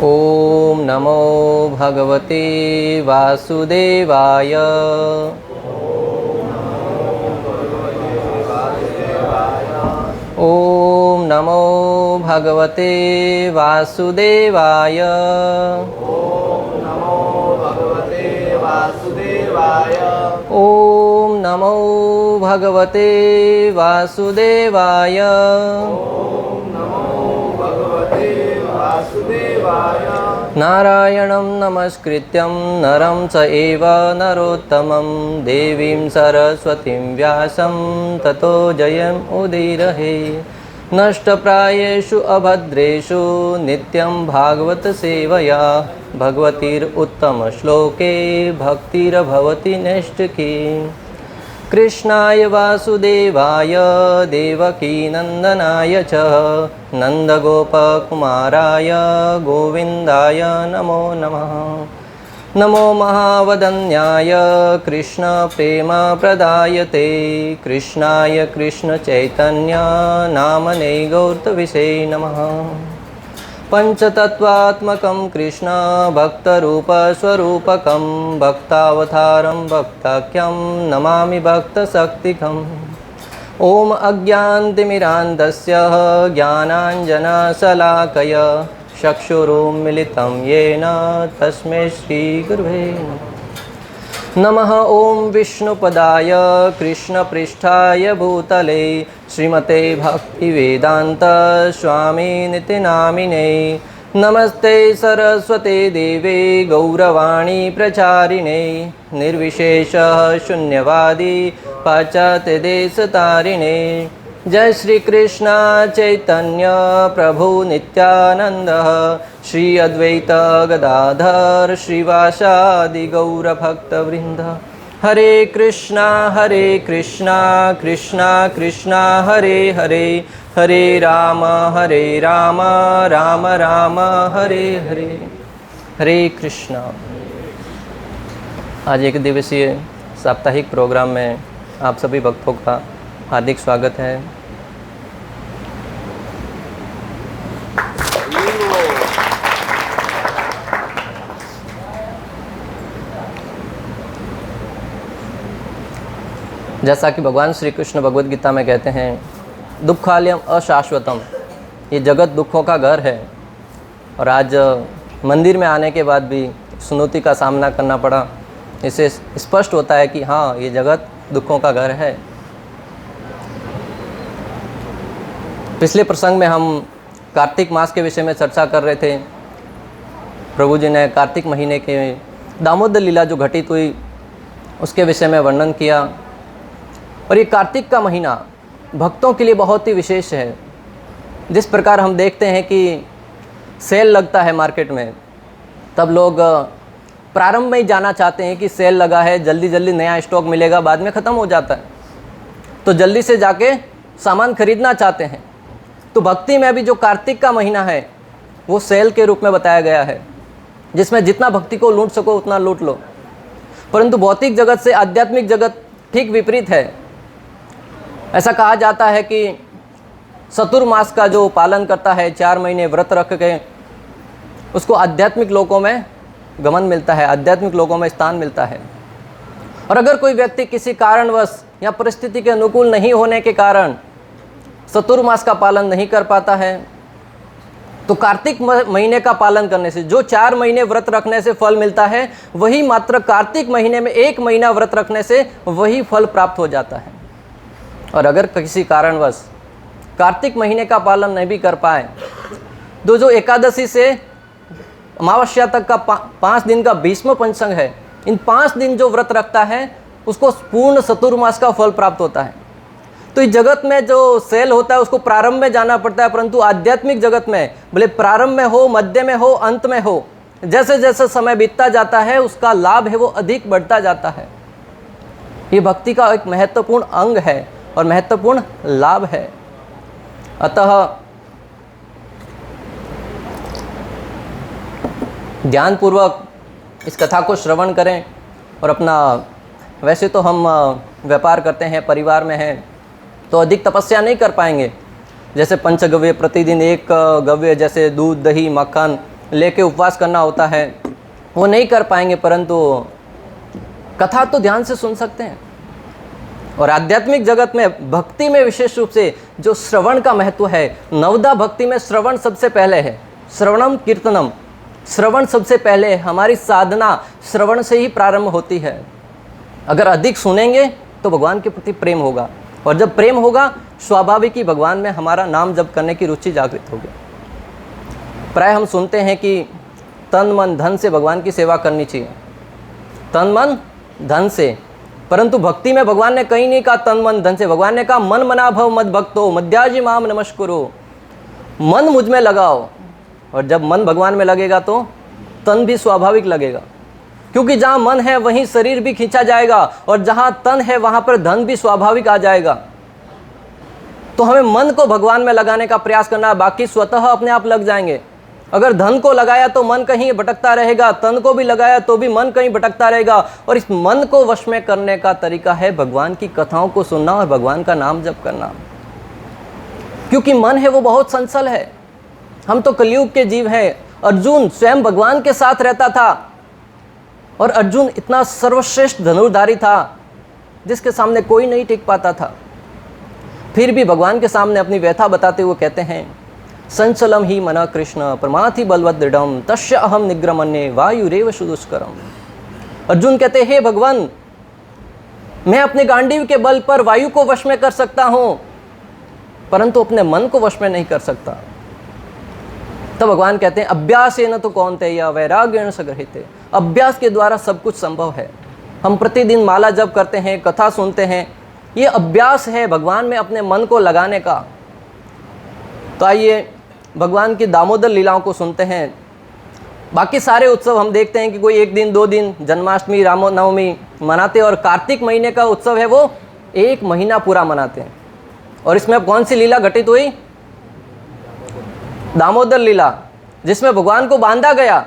ओम नमो भगवते वासुदेवाय। ओम नमो भगवते वासुदेवाय। ओम नमो भगवते वासुदेवाय। नारायणं नमस्कृत्यं नरं चैव नरोत्तमं देवीं सरस्वतीं व्यासं ततो जयम् उदीरये। नष्टप्रायेषु अभद्रेषु नित्यं भागवत सेवया भगवतीरुत्तमश्लोके भक्तिर्भवति नैष्टिकी। कृष्णाय वासुदेवाय देवकीनन्दनाय च नन्दगोपकुमाराय गोविन्दाय नमो नमः। नमो महावदन्याय कृष्णप्रेमप्रदायते कृष्णाय कृष्णचैतन्य नामने गौरविषे नमः। पंचतत्वात्मकं कृष्ण भक्तरूपस्वरूपकं भक्तावतारं भक्ताख्यं नमामि भक्तशक्तिकम्। ओम अज्ञानतिमिरान्धस्य ज्ञानाञ्जनशलाकया चक्षुरुन्मीलितं येन तस्मै श्रीगुरवे नमः। ओम विष्णुपदाय कृष्णपृष्ठाय भूतले श्रीमते भक्तिवेदांत स्वामिनिति नामिने। नमस्ते सरस्वते देवे गौरवाणी प्रचारिणे निर्विशेष शून्यवादी पाश्चात्यदेशतारिणे। जय श्री कृष्ण चैतन्य प्रभु नित्यानंद श्री अद्वैत गदाधर श्रीवासादि गौर भक्तवृंद। हरे कृष्णा कृष्णा कृष्णा हरे हरे हरे राम राम राम हरे हरे। हरे कृष्णा। आज एक दिवसीय साप्ताहिक प्रोग्राम में आप सभी भक्तों का हार्दिक स्वागत है। जैसा कि भगवान श्री कृष्ण भगवद गीता में कहते हैं, दुखालयम अशाश्वतम, ये जगत दुखों का घर है। और आज मंदिर में आने के बाद भी चुनौती का सामना करना पड़ा। इससे स्पष्ट होता है कि हाँ, ये जगत दुखों का घर है। पिछले प्रसंग में हम कार्तिक मास के विषय में चर्चा कर रहे थे। प्रभु जी ने कार्तिक महीने के दामोदर लीला जो घटित हुई उसके विषय में वर्णन किया। और ये कार्तिक का महीना भक्तों के लिए बहुत ही विशेष है। जिस प्रकार हम देखते हैं कि सेल लगता है मार्केट में, तब लोग प्रारंभ में ही जाना चाहते हैं कि सेल लगा है, जल्दी जल्दी नया स्टॉक मिलेगा, बाद में ख़त्म हो जाता है, तो जल्दी से जाके सामान खरीदना चाहते हैं। तो भक्ति में भी जो कार्तिक का महीना है वो सेल के रूप में बताया गया है, जिसमें जितना भक्ति को लूट सको उतना लूट लो। परंतु भौतिक जगत से आध्यात्मिक जगत ठीक विपरीत है। ऐसा कहा जाता है कि चतुर्मास का जो पालन करता है, 4 महीने व्रत रख के, उसको आध्यात्मिक लोकों में गमन मिलता है, आध्यात्मिक लोकों में स्थान मिलता है। और अगर कोई व्यक्ति किसी कारणवश या परिस्थिति के अनुकूल नहीं होने के कारण चतुर्मास का पालन नहीं कर पाता है, तो कार्तिक महीने का पालन करने से जो 4 महीने व्रत रखने से फल मिलता है, वही मात्र कार्तिक महीने में 1 महीना व्रत रखने से वही फल प्राप्त हो जाता है। और अगर किसी कारणवश कार्तिक महीने का पालन नहीं भी कर पाए, तो जो एकादशी से अमावस्या तक का 5 दिन का भीष्म पंचक है, इन 5 दिन जो व्रत रखता है उसको पूर्ण चतुर्मास का फल प्राप्त होता है। तो इस जगत में जो सेल होता है उसको प्रारंभ में जाना पड़ता है, परंतु आध्यात्मिक जगत में भले प्रारंभ में हो, मध्य में हो, अंत में हो, जैसे जैसे समय बीतता जाता है उसका लाभ है वो अधिक बढ़ता जाता है। ये भक्ति का एक महत्वपूर्ण अंग है और महत्वपूर्ण लाभ है। अतः ध्यानपूर्वक इस कथा को श्रवण करें और अपना, वैसे तो हम व्यापार करते हैं, परिवार में हैं, तो अधिक तपस्या नहीं कर पाएंगे। जैसे पंचगव्य प्रतिदिन 1 गव्य, जैसे दूध, दही, मक्खन लेके उपवास करना होता है वो नहीं कर पाएंगे, परंतु कथा तो ध्यान से सुन सकते हैं। और आध्यात्मिक जगत में, भक्ति में विशेष रूप से जो श्रवण का महत्व है, नवदा भक्ति में श्रवण सबसे पहले है। श्रवणम कीर्तनम, श्रवण सबसे पहले है। हमारी साधना श्रवण से ही प्रारंभ होती है। अगर अधिक सुनेंगे तो भगवान के प्रति प्रेम होगा, और जब प्रेम होगा स्वाभाविक ही भगवान में हमारा नाम जप करने की रुचि जागृत होगी। प्राय हम सुनते हैं कि तन मन धन से भगवान की सेवा करनी चाहिए, तन मन धन से, परंतु भक्ति में भगवान ने कहीं नहीं कहा तन मन धन से। भगवान ने कहा मन मना भव मद भक्तो मध्याजी माम नमस्कुरु, मन मुझ में लगाओ। और जब मन भगवान में लगेगा तो तन भी स्वाभाविक लगेगा, क्योंकि जहाँ मन है वहीं शरीर भी खींचा जाएगा, और जहाँ तन है वहाँ पर धन भी स्वाभाविक आ जाएगा। तो हमें मन को भगवान में लगाने का प्रयास करना है, बाकी स्वतः अपने आप लग जाएंगे। अगर धन को लगाया तो मन कहीं भटकता रहेगा, तन को भी लगाया तो भी मन कहीं भटकता रहेगा। और इस मन को वश में करने का तरीका है भगवान की कथाओं को सुनना और भगवान का नाम जप करना, क्योंकि मन है वो बहुत संचल है। हम तो कलयुग के जीव हैं। अर्जुन स्वयं भगवान के साथ रहता था, और अर्जुन इतना सर्वश्रेष्ठ धनुर्धारी था जिसके सामने कोई नहीं टिक पाता था। फिर भी भगवान के सामने अपनी व्यथा बताते हुए कहते हैं, संचलम ही मना कृष्ण प्रमाथि बलवद दृढ़म तस्य अहम निग्रमण्ये वायुरेव सुदुष्करम। अर्जुन कहते, हे भगवान, मैं अपने गांडीव के बल पर वायु को वश में कर सकता हूं, परंतु अपने मन को वश में नहीं कर सकता। तब भगवान कहते हैं, अभ्यासेन तो कौन्तेय वैराग्येण स गृह्यते। अभ्यास के द्वारा सब कुछ संभव है। हम प्रतिदिन माला जप करते हैं, कथा सुनते हैं, ये अभ्यास है भगवान में अपने मन को लगाने का। तो आइए भगवान की दामोदर लीलाओं को सुनते हैं। बाकी सारे उत्सव हम देखते हैं कि कोई 1 दिन 2 दिन, जन्माष्टमी रामनवमी मनाते हैं, और कार्तिक महीने का उत्सव है वो 1 महीना पूरा मनाते हैं। और इसमें अब कौन सी लीला घटित हुई? दामोदर लीला, जिसमें भगवान को बांधा गया।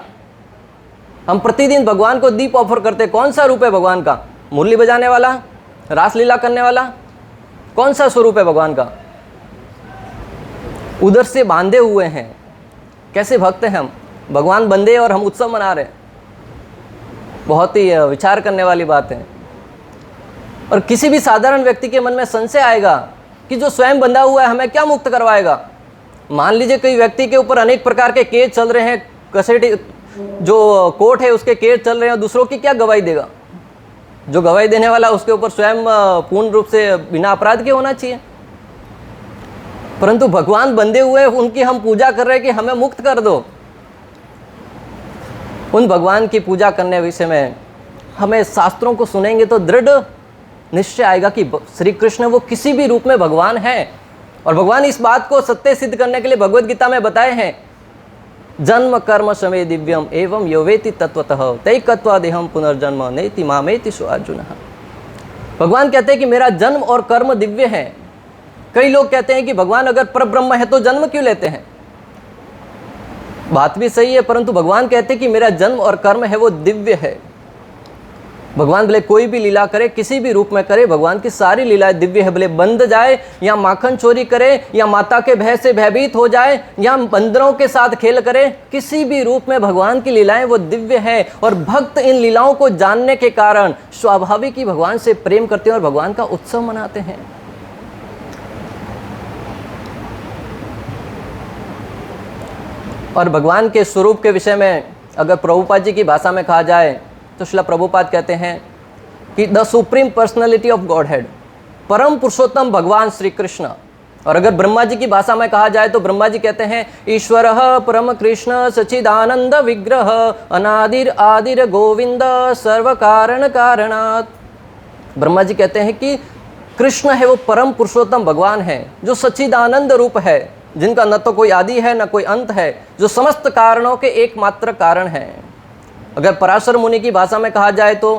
हम प्रतिदिन भगवान को दीप ऑफर करते। कौन सा रूप है भगवान का? मुरली बजाने वाला, रासलीला करने वाला? कौन सा स्वरूप है भगवान का? उधर से बांधे हुए हैं। कैसे भक्त हैं हम, भगवान बंधे और हम उत्सव मना रहे हैं। बहुत ही विचार करने वाली बात है। और किसी भी साधारण व्यक्ति के मन में संशय आएगा कि जो स्वयं बंधा हुआ है हमें क्या मुक्त करवाएगा। मान लीजिए कोई व्यक्ति के ऊपर अनेक प्रकार के केस चल रहे हैं, कसेटी जो कोर्ट है उसके केस चल रहे हैं, दूसरों की क्या गवाही देगा? जो गवाही देने वाला उसके ऊपर स्वयं पूर्ण रूप से बिना अपराध के होना चाहिए। परंतु भगवान बंधे हुए, उनकी हम पूजा कर रहे हैं कि हमें मुक्त कर दो। उन भगवान की पूजा करने विषय में हमें शास्त्रों को सुनेंगे तो दृढ़ निश्चय आएगा कि श्री कृष्ण वो किसी भी रूप में भगवान है। और भगवान इस बात को सत्य सिद्ध करने के लिए भगवद गीता में बताए हैं, जन्म कर्म समय दिव्यम एवं योवेति तत्वतः तैकत्वा देहम पुनर्जन्म नेति मामेति सो अर्जुन। भगवान कहते हैं कि मेरा जन्म और कर्म दिव्य है। कई लोग कहते हैं कि भगवान अगर परब्रह्म है तो जन्म क्यों लेते हैं? बात भी सही है, परंतु भगवान कहते हैं कि मेरा जन्म और कर्म है वो दिव्य है। भगवान भले कोई भी लीला करे, किसी भी रूप में करे, भगवान की सारी लीलाएं दिव्य है। भले बंध जाए या माखन चोरी करे या माता के भय से भयभीत हो जाए या बंदरों के साथ खेल करे, किसी भी रूप में भगवान की लीलाएं वो दिव्य है। और भक्त इन लीलाओं को जानने के कारण स्वाभाविक ही भगवान से प्रेम करते हैं और भगवान का उत्सव मनाते हैं। और भगवान के स्वरूप के विषय में अगर प्रभुपाद जी की भाषा में कहा जाए तो श्रील प्रभुपाद कहते हैं कि the supreme personality of God head, परम पुरुषोत्तम भगवान श्री कृष्ण। और अगर ब्रह्मा जी की भाषा में कहा जाए तो ब्रह्मा जी कहते हैं ईश्वरः परम कृष्ण सच्चिदानंद विग्रह अनादिर आदिर गोविंद सर्व कारण कारणात्। ब्रह्मा जी कहते हैं कि कृष्ण है वो परम पुरुषोत्तम भगवान है जो सच्चिदानंद रूप है, जिनका न तो कोई आदि है न कोई अंत है, जो समस्त कारणों के एकमात्र कारण है। अगर पराशर मुनि की भाषा में कहा जाए तो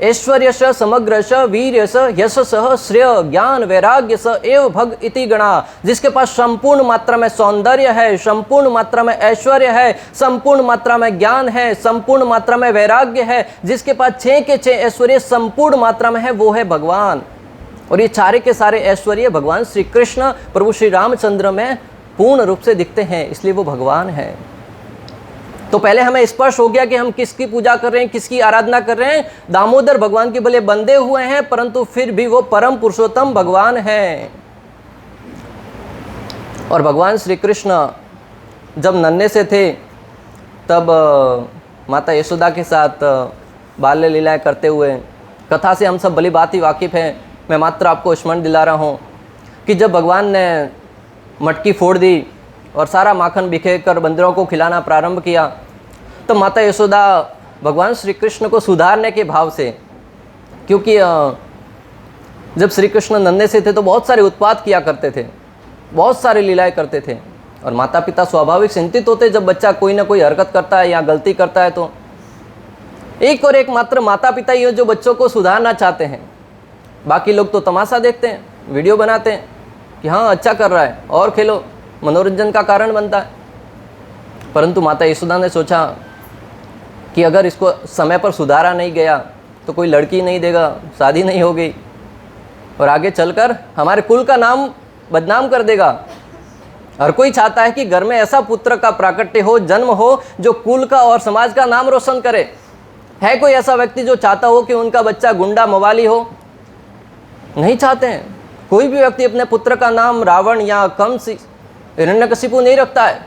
ऐश्वर्यश समग्रश वीर्यश यशस श्रेय ज्ञान वैराग्य स एव भग इति गणा। जिसके पास संपूर्ण मात्रा में सौंदर्य है, संपूर्ण मात्रा में ऐश्वर्य है, संपूर्ण मात्रा में ज्ञान है, संपूर्ण मात्रा में वैराग्य है, जिसके पास 6 के 6 ऐश्वर्य संपूर्ण मात्रा में है, वो है भगवान। और ये सारे के सारे ऐश्वर्य भगवान श्री कृष्ण प्रभु श्री रामचंद्र में पूर्ण रूप से दिखते हैं, इसलिए वो भगवान है। तो पहले हमें स्पष्ट हो गया कि हम किसकी पूजा कर रहे हैं, किसकी आराधना कर रहे हैं। दामोदर भगवान के भले बंधे हुए हैं, परंतु फिर भी वो परम पुरुषोत्तम भगवान हैं। और भगवान श्री कृष्ण जब नन्हे से थे तब माता यशोदा के साथ बाल्य लीलाएं करते हुए, कथा से हम सब भली बात ही वाकिफ़ हैं। मैं मात्र आपको स्मरण दिला रहा हूँ कि जब भगवान ने मटकी फोड़ दी और सारा माखन बिखेर कर बंदरों को खिलाना प्रारंभ किया, तो माता यशोदा भगवान श्री कृष्ण को सुधारने के भाव से, क्योंकि जब श्री कृष्ण नन्हे से थे तो बहुत सारे उत्पात किया करते थे, बहुत सारी लीलाएं करते थे, और माता पिता स्वाभाविक चिंतित होते जब बच्चा कोई ना कोई हरकत करता है या गलती करता है। तो एक और एक मात्र माता पिता ही हो जो बच्चों को सुधारना चाहते हैं। बाकी लोग तो तमाशा देखते हैं, वीडियो बनाते हैं कि हाँ अच्छा कर रहा है और खेलो, मनोरंजन का कारण बनता है। परंतु माता यशोदा ने सोचा कि अगर इसको समय पर सुधारा नहीं गया तो कोई लड़की नहीं देगा, शादी नहीं होगी और आगे चलकर हमारे कुल का नाम बदनाम कर देगा। हर कोई चाहता है कि घर में ऐसा पुत्र का प्राकट्य हो, जन्म हो, जो कुल का और समाज का नाम रोशन करे। है कोई ऐसा व्यक्ति जो चाहता हो कि उनका बच्चा गुंडा मवाली हो? नहीं चाहते हैं। कोई भी व्यक्ति अपने पुत्र का नाम रावण या कंस, हिरण्यकशिपु नहीं रखता है।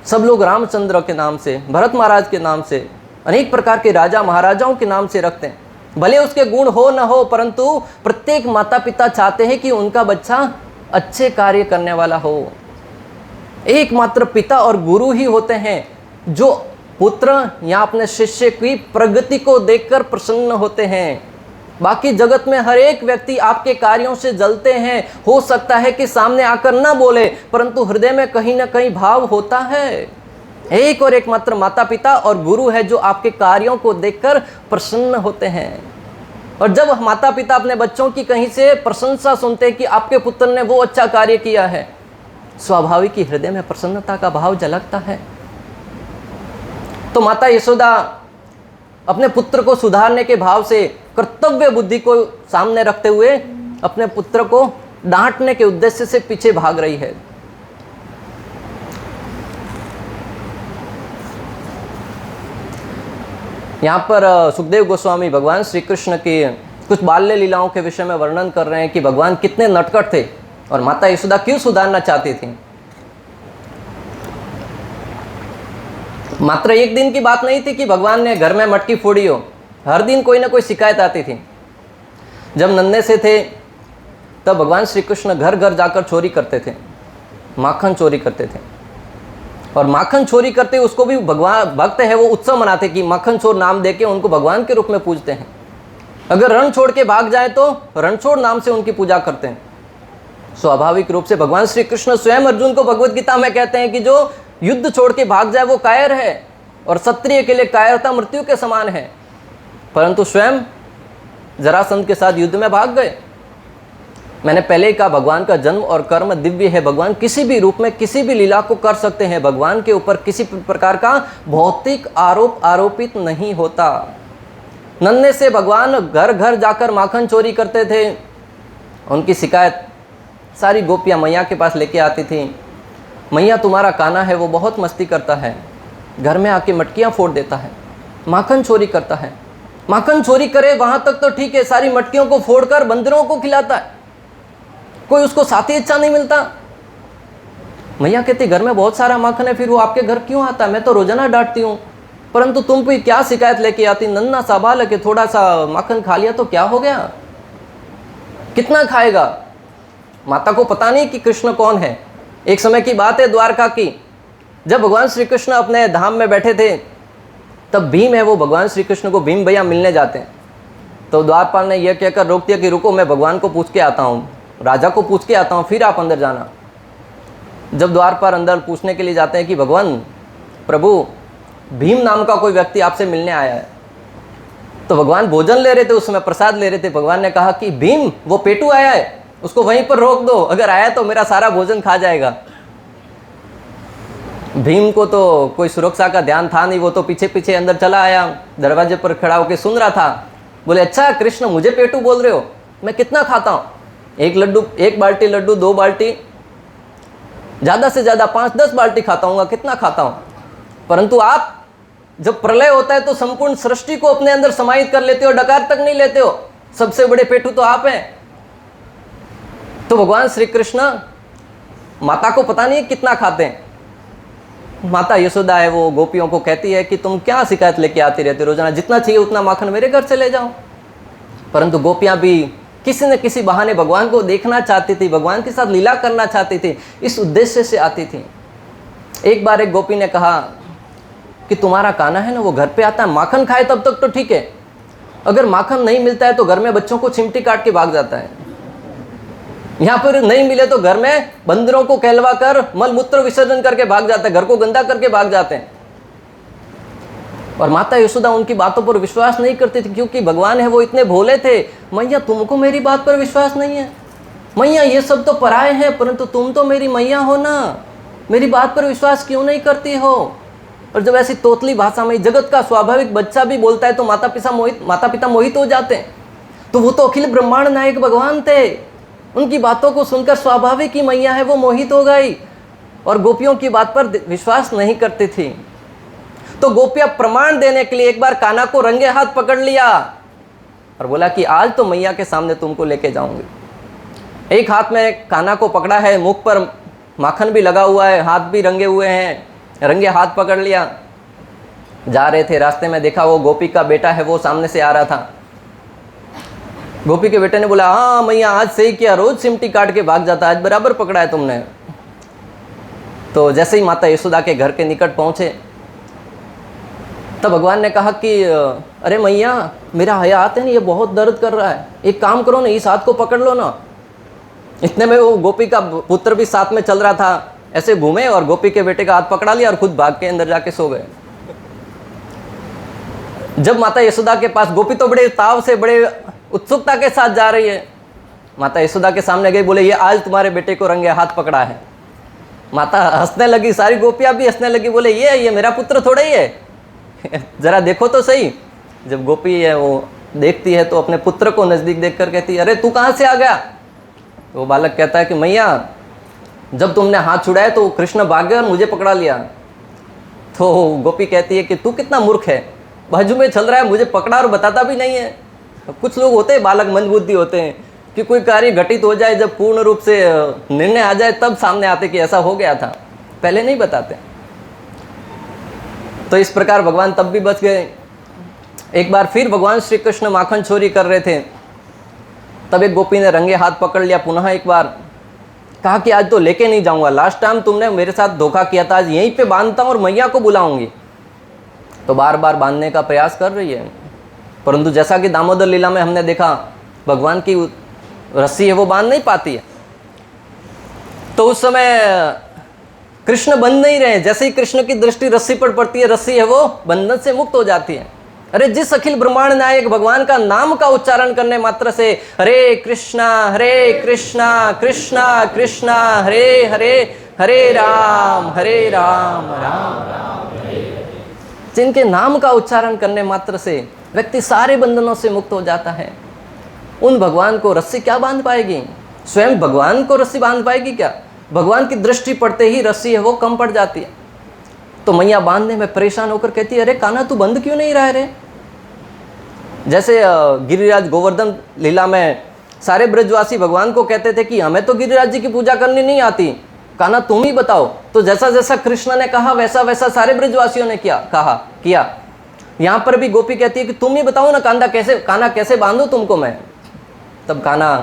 सब लोग रामचंद्र के नाम से, भरत महाराज के नाम से, अनेक प्रकार के राजा महाराजाओं के नाम से रखते हैं। भले उसके गुण हो न हो, परंतु प्रत्येक माता पिता चाहते हैं कि उनका बच्चा अच्छे कार्य करने वाला हो। एकमात्र पिता और गुरु ही होते हैं जो पुत्र या अपने शिष्य की प्रगति को देखकर प्रसन्न होते हैं। बाकी जगत में हर एक व्यक्ति आपके कार्यों से जलते हैं। हो सकता है कि सामने आकर ना बोले, परंतु हृदय में कहीं ना कहीं भाव होता है। एक और एकमात्र माता पिता और गुरु है जो आपके कार्यों को देखकर प्रसन्न होते हैं। और जब माता पिता अपने बच्चों की कहीं से प्रशंसा सुनते हैं कि आपके पुत्र ने वो अच्छा कार्य किया है, स्वाभाविक ही हृदय में प्रसन्नता का भाव झलकता है। तो माता यशोदा अपने पुत्र को सुधारने के भाव से, कर्तव्य बुद्धि को सामने रखते हुए अपने पुत्र को डांटने के उद्देश्य से पीछे भाग रही है। यहाँ पर सुखदेव गोस्वामी भगवान श्री कृष्ण की कुछ बाल्य लीलाओं के विषय में वर्णन कर रहे हैं कि भगवान कितने नटखट थे और माता यशोदा क्यों सुधारना चाहती थी। मात्र एक दिन की बात नहीं थी कि भगवान ने घर में मटकी फोड़ी हो, हर दिन कोई ना कोई शिकायत आती थी। जब नन्हे से थे तब भगवान श्री कृष्ण घर घर जाकर चोरी करते थे, माखन चोरी करते थे, और माखन चोरी करते उसको भी भगवान भक्त है वो उत्सव मनाते कि माखन चोर नाम देके उनको भगवान के रूप में पूजते हैं। अगर रण छोड़ के भाग जाए तो रणछोड़ नाम से उनकी पूजा करते हैं। स्वाभाविक रूप से भगवान श्री कृष्ण स्वयं अर्जुन को भगवत गीता में कहते हैं कि जो युद्ध छोड़ के भाग जाए वो कायर है, और क्षत्रिय के लिए कायरता मृत्यु के समान है। परंतु स्वयं जरासंध के साथ युद्ध में भाग गए। मैंने पहले ही कहा, भगवान का जन्म और कर्म दिव्य है। भगवान किसी भी रूप में किसी भी लीला को कर सकते हैं। भगवान के ऊपर किसी प्रकार का भौतिक आरोप आरोपित नहीं होता। नन्हे से भगवान घर घर जाकर माखन चोरी करते थे। उनकी शिकायत सारी गोपियाँ मैया के पास लेके आती थी। मैया तुम्हारा कान्हा है, वो बहुत मस्ती करता है, घर में आके मटकियाँ फोड़ देता है, माखन चोरी करता है। माखन चोरी करे वहाँ तक तो ठीक है, सारी मटकियों को फोड़कर बंदरों को खिलाता है, कोई उसको साथी अच्छा नहीं मिलता। मैया कहती घर में बहुत सारा माखन है, फिर वो आपके घर क्यों आता है? मैं तो रोजाना डांटती हूँ, परंतु तुम कोई क्या शिकायत लेके आती? नन्हा सा बालक है, थोड़ा सा माखन खा लिया तो क्या हो गया, कितना खाएगा? माता को पता नहीं कि कृष्ण कौन है। एक समय की बात है द्वारका की, जब भगवान श्री कृष्ण अपने धाम में बैठे थे, तब भीम है वो भगवान श्री कृष्ण को भीम भैया मिलने जाते हैं। तो द्वारपाल ने यह कहकर रोक दिया कि रुको, मैं भगवान को पूछ के आता हूँ, राजा को पूछ के आता हूँ, फिर आप अंदर जाना। जब द्वारपाल अंदर पूछने के लिए जाते हैं कि भगवान प्रभु भीम नाम का कोई व्यक्ति आपसे मिलने आया है, तो भगवान भोजन ले रहे थे, उसमें प्रसाद ले रहे थे। भगवान ने कहा कि भीम वो पेटू आया है, उसको वहीं पर रोक दो, अगर आया तो मेरा सारा भोजन खा जाएगा। भीम को तो कोई सुरक्षा का ध्यान था नहीं, वो तो पीछे पीछे अंदर चला आया, दरवाजे पर खड़ा होकर सुन रहा था। बोले अच्छा कृष्ण मुझे पेटू बोल रहे हो, मैं कितना खाता हूँ? एक लड्डू, एक बाल्टी लड्डू, 2 बाल्टी, ज़्यादा से ज़्यादा 5-10 बाल्टी खाता हूँ, कितना खाता हूँ? परंतु आप जब प्रलय होता है तो संपूर्ण सृष्टि को अपने अंदर समाहित कर लेते हो, डकार तक नहीं लेते हो। सबसे बड़े पेटू तो आप हैं। तो भगवान श्री कृष्ण माता को पता नहीं कितना खाते हैं। माता यशोदा है वो गोपियों को कहती है कि तुम क्या शिकायत लेके आती रहती हो, रोजाना जितना चाहिए उतना माखन मेरे घर से ले जाओ। परंतु गोपियां भी किसी न किसी बहाने भगवान को देखना चाहती थी, भगवान के साथ लीला करना चाहती थी, इस उद्देश्य से आती थी। एक बार एक गोपी ने कहा कि तुम्हारा कान्हा है ना, वो घर पे आता है, माखन खाए तब तक तो ठीक है, अगर माखन नहीं मिलता है तो घर में बच्चों को चिमटी काट के भाग जाता है। यहाँ पर नहीं मिले तो घर में बंदरों को कहलवा कर मल मूत्र विसर्जन करके भाग जाता है, घर को गंदा करके भाग जाते हैं। और माता यशोदा उनकी बातों पर विश्वास नहीं करती थी, क्योंकि भगवान है वो इतने भोले थे। मैया तुमको मेरी बात पर विश्वास नहीं है, मैया ये सब तो पराये हैं, परंतु तुम तो मेरी मैया हो ना, मेरी बात पर विश्वास क्यों नहीं करती हो। और जब ऐसी तोतली भाषा में जगत का स्वाभाविक बच्चा भी बोलता है तो माता पिता मोहित हो जाते हैं। तो वो तो अखिल ब्रह्मांड नायक भगवान थे, उनकी बातों को सुनकर स्वाभाविक ही मैया है वो मोहित हो गई और गोपियों की बात पर विश्वास नहीं करती थी। तो गोपियां प्रमाण देने के लिए एक बार कान्हा को रंगे हाथ पकड़ लिया और बोला कि आज तो मैया के सामने तुमको लेके जाऊंगी। एक हाथ में कान्हा को पकड़ा है, मुख पर माखन भी लगा हुआ है, हाथ भी रंगे हुए हैं, रंगे हाथ पकड़ लिया। जा रहे थे, रास्ते में देखा वो गोपी का बेटा है वो सामने से आ रहा था। गोपी के बेटे ने बोला, हाँ मैया आज सही किया, रोज सिमटी काट के भाग जाता, आज बराबर पकड़ा है तुमने। तो जैसे ही माता यशोदा के घर के निकट पहुंचे तब भगवान ने कहा कि अरे मैया मेरा हाथ है ना ये बहुत दर्द कर रहा है, एक काम करो ना, इस हाथ को पकड़ लो ना। इतने में वो गोपी का पुत्र भी साथ में चल रहा था, ऐसे घूमे और गोपी के बेटे का हाथ पकड़ा लिया और खुद भाग के अंदर जाके सो गए। जब माता यशोदा के पास, गोपी तो बड़े ताव से बड़े उत्सुकता के साथ जा रही है, माता यशोदा के सामने गई, बोले ये आज तुम्हारे बेटे को रंगे हाथ पकड़ा है। माता हंसने लगी, सारी गोपियां भी हंसने लगी, बोले ये मेरा पुत्र थोड़ा ही है, जरा देखो तो सही। जब गोपी है वो देखती है तो अपने पुत्र को नजदीक देखकर कहती है, अरे तू कहाँ से आ गया। तो वो बालक कहता है कि मैया जब तुमने हाथ छुड़ाया तो कृष्ण भाग गए और मुझे पकड़ा लिया। तो गोपी कहती है कि तू कितना मूर्ख है, बाजू में चल रहा है, मुझे पकड़ा और बताता भी नहीं है। कुछ लोग होते हैं बालक मंदबुद्धि होते हैं कि कोई कार्य घटित हो जाए, जब पूर्ण रूप से निर्णय आ जाए तब सामने आते कि ऐसा हो गया था, पहले नहीं बताते। तो इस प्रकार भगवान तब भी बच गए। एक बार फिर भगवान श्री कृष्ण माखन चोरी कर रहे थे, तब एक गोपी ने रंगे हाथ पकड़ लिया पुनः एक बार, कहा कि आज तो लेके नहीं जाऊंगा, लास्ट टाइम तुमने मेरे साथ धोखा किया था, आज यहीं पे बांधता हूँ और मैया को बुलाऊंगी। तो बार बार बांधने का प्रयास कर रही है, परंतु जैसा कि दामोदर लीला में हमने देखा भगवान की रस्सी है वो बांध नहीं पाती है। तो उस समय कृष्ण बंध नहीं रहे, जैसे ही कृष्ण की दृष्टि रस्सी पर पड़ती है, रस्सी है वो बंधन से मुक्त हो जाती है। अरे जिस अखिल ब्रह्मांड नायक भगवान का नाम का उच्चारण करने मात्र से हरे कृष्णा कृष्णा कृष्णा हरे हरे, हरे राम राम राम हरे। जिनके नाम का उच्चारण करने मात्र से व्यक्ति सारे बंधनों से मुक्त हो जाता है, उन भगवान को रस्सी क्या बांध पाएगी? स्वयं भगवान को रस्सी बांध पाएगी क्या? भगवान की दृष्टि पड़ते ही रस्सी है वो कम पड़ जाती है। तो मैया बांधने में परेशान होकर कहती है, अरे कान्हा तू बंद क्यों नहीं रह रहे? जैसे गिरिराज गोवर्धन लीला में सारे ब्रजवासी भगवान को कहते थे कि हमें तो गिरिराज जी की पूजा करनी नहीं आती, कान्हा तुम ही बताओ। तो जैसा जैसा कृष्ण ने कहा वैसा वैसा सारे ब्रजवासियों ने किया। यहाँ पर भी गोपी कहती है कि तुम ही बताओ ना कान्हा कैसे बांधो तुमको मैं। तब कान्हा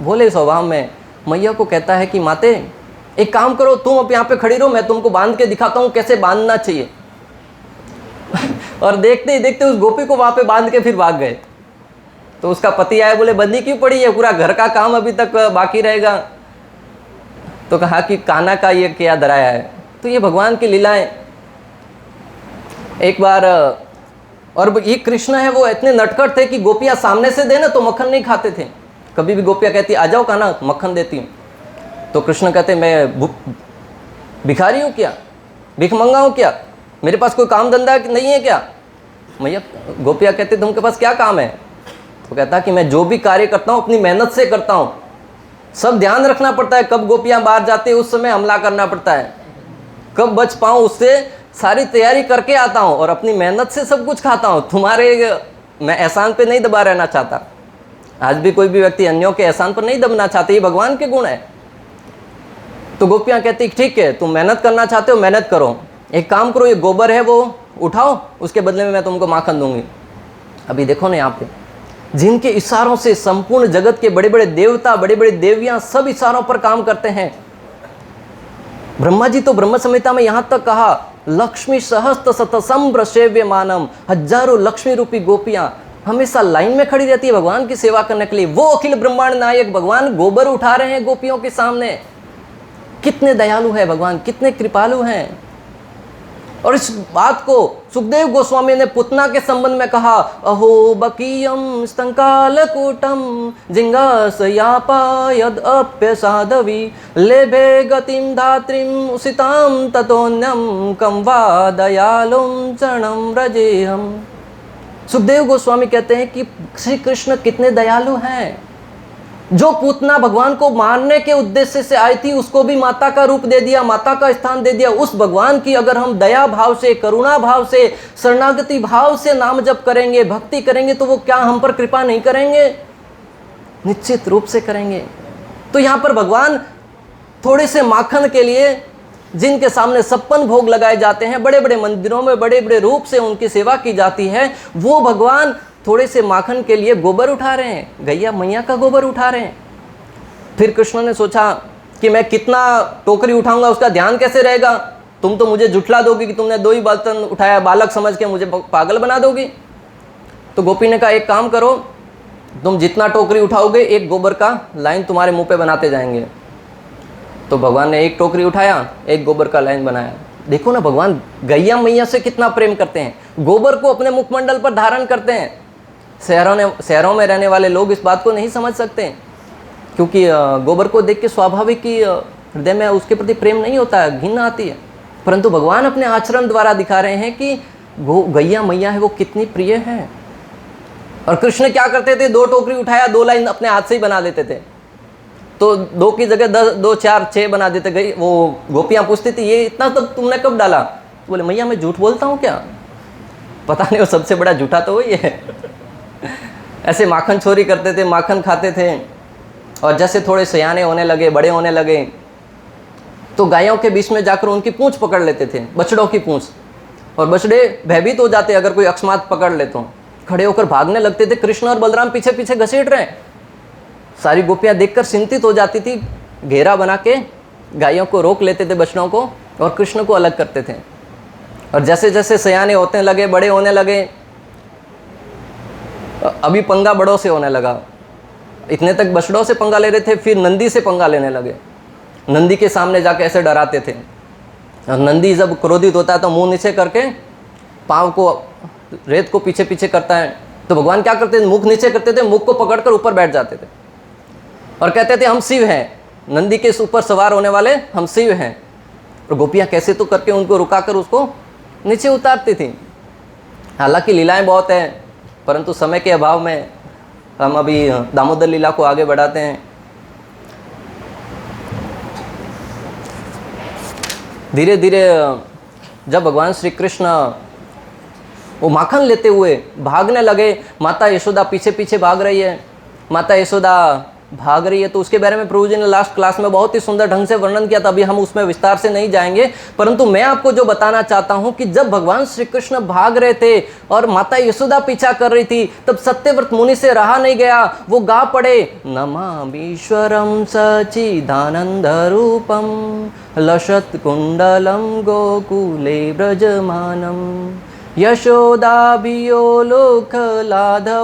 भोले स्वभाव में मैया को कहता है कि माते एक काम करो, तुम अब यहाँ पे खड़ी रहो, मैं तुमको बांध के दिखाता हूँ कैसे बांधना चाहिए। और देखते ही देखते उस गोपी को वहां पे बांध के फिर भाग गए। तो उसका पति आया, बोले बंदी क्यों पड़ी है, पूरा घर का काम अभी तक बाकी रहेगा। तो कहा कि कान्हा का ये क्या डराया है। तो ये भगवान की लीलाएं। एक बार और ये कृष्ण है वो इतने नटखट थे कि गोपियां सामने से दे ना तो मक्खन नहीं खाते थे। कभी भी गोपियां कहती आ जाओ कान्हा मक्खन देती हूँ, तो कृष्ण कहते मैं भिखारी हूँ क्या, भिख मंगा हूँ क्या, मेरे पास कोई काम धंधा नहीं है क्या? मैया गोपियाँ कहते तुमके पास क्या काम है? तो कहता कि मैं जो भी कार्य करता हूँ अपनी मेहनत से करता हूँ, सब ध्यान रखना पड़ता है, कब गोपियाँ बाहर जाती है उस समय हमला करना पड़ता है, कब बच पाऊँ उससे सारी तैयारी करके आता हूँ और अपनी मेहनत से सब कुछ खाता हूँ, तुम्हारे मैं एहसान पे नहीं दबा रहना चाहता। आज भी कोई भी व्यक्ति अन्यों के एहसान पर नहीं दबना चाहते, ये भगवान के गुण है। तो गोपियाँ कहती ठीक है, तुम मेहनत करना चाहते हो, मेहनत करो, एक काम करो, ये गोबर है वो उठाओ, उसके बदले में मैं तुमको माखन दूंगी। अभी देखो ना यहाँ पे, जिनके इशारों से संपूर्ण जगत के बड़े बड़े देवता, बड़े बड़े देवियां सब इशारों पर काम करते हैं। ब्रह्मा जी तो ब्रह्म संहिता में यहाँ तक कहा, लक्ष्मी सहस्त्र शतसंभ्र सेव्य मानम, हजारों लक्ष्मी रूपी गोपियां हमेशा लाइन में खड़ी रहती है भगवान की सेवा करने के लिए। वो अखिल ब्रह्मांड नायक भगवान गोबर उठा रहे हैं गोपियों के सामने। कितने दयालु है भगवान, कितने कृपालु हैं। और इस बात को सुखदेव गोस्वामी ने पुतना के संबंध में कहा, अहो बकीयम स्तंकालकूटम जिंगासयापा यद अप्य साधवी लेभे गतिम धात्रीम उसिताम ततोन्यम कम वा दयालुम चरणम रजेहम। सुखदेव गोस्वामी कहते हैं कि श्री कृष्ण कितने दयालु हैं। जो पूतना भगवान को मारने के उद्देश्य से आई थी, उसको भी माता का रूप दे दिया, माता का स्थान दे दिया। उस भगवान की अगर हम दया भाव से, करुणा भाव से, शरणागति भाव से नाम जप करेंगे, भक्ति करेंगे, तो वो क्या हम पर कृपा नहीं करेंगे? निश्चित रूप से करेंगे। तो यहाँ पर भगवान थोड़े से माखन के लिए, जिनके सामने 56 भोग लगाए जाते हैं, बड़े बड़े मंदिरों में बड़े बड़े रूप से उनकी सेवा की जाती है, वो भगवान थोड़े से माखन के लिए गोबर उठा रहे हैं, गैया मैया का गोबर उठा रहे हैं। फिर कृष्ण ने सोचा कि मैं कितना टोकरी उठाऊंगा, उसका ध्यान कैसे रहेगा? तुम तो मुझे जुठला दोगी कि तुमने 2 ही बर्तन उठाया, बालक समझ के मुझे पागल बना दोगी। तो गोपी ने कहा, एक काम करो, तुम जितना टोकरी उठाओगे एक गोबर का लाइन तुम्हारे मुंह पे बनाते जाएंगे। तो भगवान ने एक टोकरी उठाया, एक गोबर का लाइन बनाया। देखो ना, भगवान गैया मैया से कितना प्रेम करते हैं, गोबर को अपने मुखमंडल पर धारण करते हैं। शहरों में रहने वाले लोग इस बात को नहीं समझ सकते, क्योंकि गोबर को देख के स्वाभाविक ही हृदय में उसके प्रति प्रेम नहीं होता है, घृणा आती है। परंतु भगवान अपने आचरण द्वारा दिखा रहे हैं कि गैया मैया है वो कितनी प्रिय है। और कृष्ण क्या करते थे, 2 टोकरी उठाया, 2 लाइन अपने हाथ से ही बना देते थे। तो 2 की जगह 10, 2, 4, 6 बना देते। गई वो गोपियाँ पूछती थी, ये इतना तब तुमने कब डाला? तो बोले, मैया मैं झूठ बोलता हूँ क्या? पता नहीं, वो सबसे बड़ा झूठा तो वही है। ऐसे माखन चोरी करते थे, माखन खाते थे। और जैसे थोड़े सयाने होने लगे, बड़े होने लगे, तो गायों के बीच में जाकर उनकी पूंछ पकड़ लेते थे, बछड़ों की पूंछ। और बछड़े भयभीत हो जाते अगर कोई अकस्मात पकड़ ले तो, खड़े होकर भागने लगते थे। कृष्ण और बलराम पीछे पीछे घसीट रहे हैं। सारी गोपियाँ देखकर चिंतित हो जाती थी, घेरा बना के गायों को रोक लेते थे, बछड़ों को, और कृष्ण को अलग करते थे। और जैसे जैसे सयाने होते लगे, बड़े होने लगे, अभी पंगा बड़ों से होने लगा। इतने तक बछड़ों से पंगा ले रहे थे, फिर नंदी से पंगा लेने लगे। नंदी के सामने जाके ऐसे डराते थे। और नंदी जब क्रोधित होता है तो मुंह नीचे करके पाँव को, रेत को पीछे पीछे करता है। तो भगवान क्या करते थे, मुख नीचे करते थे, मुख को पकड़कर ऊपर बैठ जाते थे और कहते थे हम शिव हैं, नंदी के ऊपर सवार होने वाले हम शिव हैं। और गोपियाँ कैसे तो करके उनको रुकाकर उसको नीचे उतारती थी। हालांकि लीलाएं बहुत हैं, परंतु समय के अभाव में हम अभी दामोदर लीला को आगे बढ़ाते हैं। धीरे धीरे जब भगवान श्री कृष्ण वो माखन लेते हुए भागने लगे, माता यशोदा पीछे पीछे भाग रही है। माता यशोदा भाग रही है तो उसके बारे में प्रभु जी ने लास्ट क्लास में बहुत ही सुंदर ढंग से वर्णन किया था। अभी हम उसमें विस्तार से नहीं जाएंगे, परंतु मैं आपको जो बताना चाहता हूं कि जब भगवान श्री कृष्ण भाग रहे थे और माता यशोदा पीछा कर रही थी, तब सत्यव्रत मुनि से रहा नहीं गया। वो गा पड़े, नमामीश्वरम सच्चिदानंद रूपम लसत कुंडलम गोकुले ब्रजमानम यशोदाभियो लोकलाघवमानम